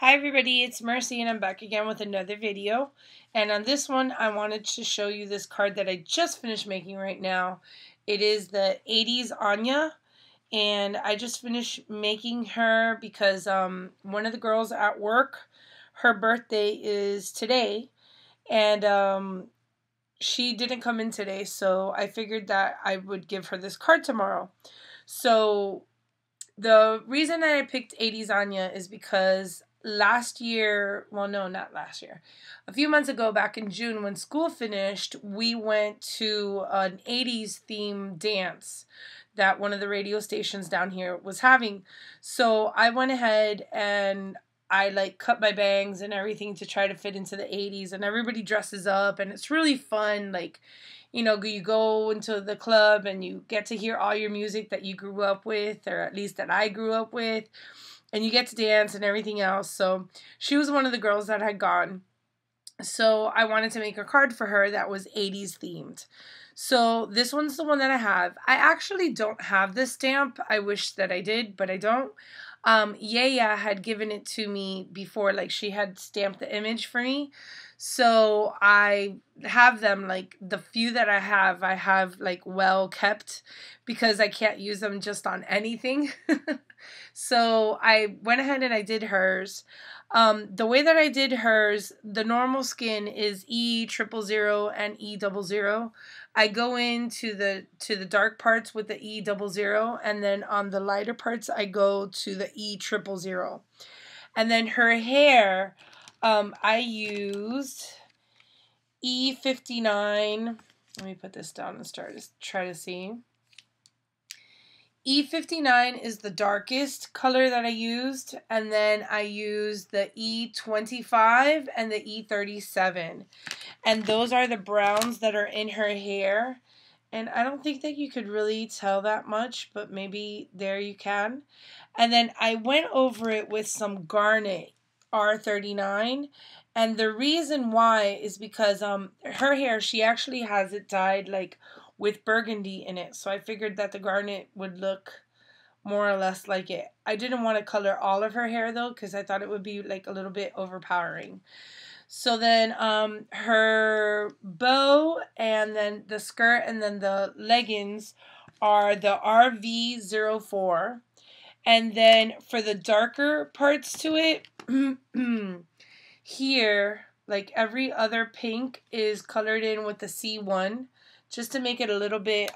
Hi everybody, it's Mercy and I'm back again with another video. And on this one I wanted to show you this card that I just finished making right now. It is the 80's Anya, and I just finished making her because one of the girls at work, her birthday is today, and she didn't come in today, so I figured that I would give her this card tomorrow. So the reason that I picked 80's Anya is because last year, well, no, not last year, a few months ago, back in June, when school finished, we went to an 80's theme dance that one of the radio stations down here was having. So I went ahead and I cut my bangs and everything to try to fit into the 80's, and everybody dresses up and it's really fun. You go into the club and you get to hear all your music that you grew up with, or at least that I grew up with, and you get to dance and everything else. So she was one of the girls that had gone. So I wanted to make a card for her that was 80's themed. So this one's the one that I have. I actually don't have this stamp. I wish that I did, but I don't. Yaya had given it to me before, she had stamped the image for me. So I have them, the few that I have well kept because I can't use them just on anything. So I went ahead and I did hers. The way that I did hers, the normal skin is E000 and E00. I go into the dark parts with the E00, and then on the lighter parts I go to the E000. And then her hair, I used E59. Let me put this down and try to see. E59 is the darkest color that I used, and then I used the E25 and the E37, and those are the browns that are in her hair. And I don't think that you could really tell that much, but maybe there you can. And then I went over it with some garnet R39, and the reason why is because her hair, she actually has it dyed with burgundy in it, so I figured that the garnet would look more or less like it. I didn't want to color all of her hair though, because I thought it would be a little bit overpowering. So then her bow, and then the skirt, and then the leggings are the RV04. And then for the darker parts to it, here, every other pink is colored in with the C1, just to make it a little bit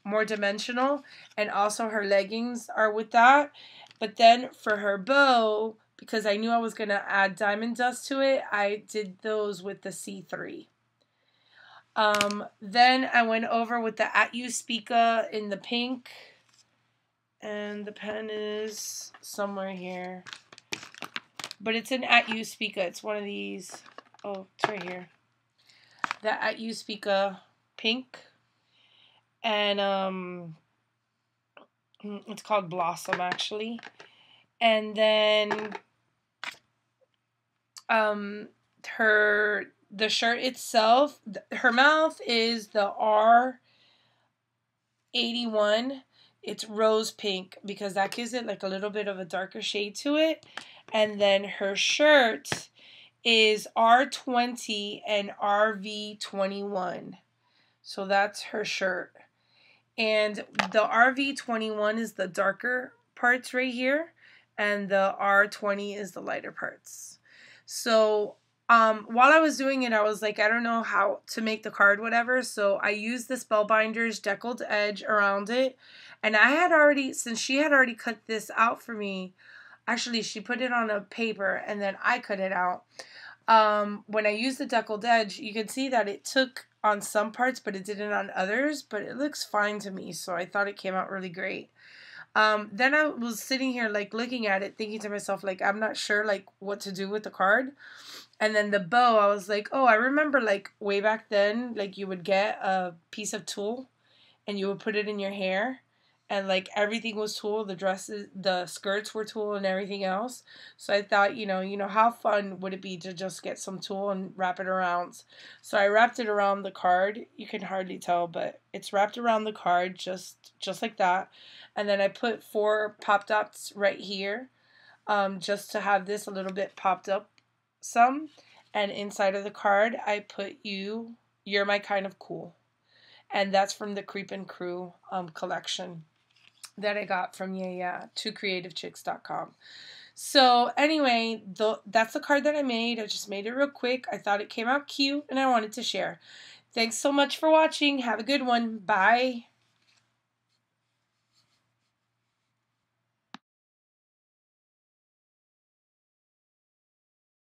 more dimensional. And also her leggings are with that. But then for her bow, because I knew I was going to add diamond dust to it, I did those with the C3. Then I went over with the At You Speaka in the pink. And the pen is somewhere here. But it's an At You Speaka. It's one of these. Oh, it's right here. The At You Speaka pink. And it's called Blossom, actually. And then the shirt itself, her mouth is the R81. It's rose pink because that gives it a little bit of a darker shade to it. And then her shirt is R20 and RV21. So that's her shirt. And the RV21 is the darker parts right here, and the R20 is the lighter parts. So while I was doing it, I was I don't know how to make the card, whatever. So I used the Spellbinder's deckled edge around it. And I had already, since she had already cut this out for me, actually she put it on a paper and then I cut it out. When I used the deckled edge, you can see that it took on some parts, but it didn't on others. But it looks fine to me, so I thought it came out really great. Then I was sitting here looking at it, thinking to myself I'm not sure what to do with the card. And then the bow, I was oh, I remember way back then, you would get a piece of tulle and you would put it in your hair, and everything was tulle, the dresses, the skirts were tulle, and everything else. So I thought, how fun would it be to just get some tulle and wrap it around. So I wrapped it around the card. You can hardly tell, but it's wrapped around the card just like that. And then I put 4 pop dots right here. just to have this a little bit popped up some. And inside of the card, I put you're my kind of cool. And that's from the Creep and Crew collection that I got from twocreativechicks.com. So anyway, that's the card that I made. I just made it real quick. I thought it came out cute and I wanted to share. Thanks so much for watching. Have a good one. Bye.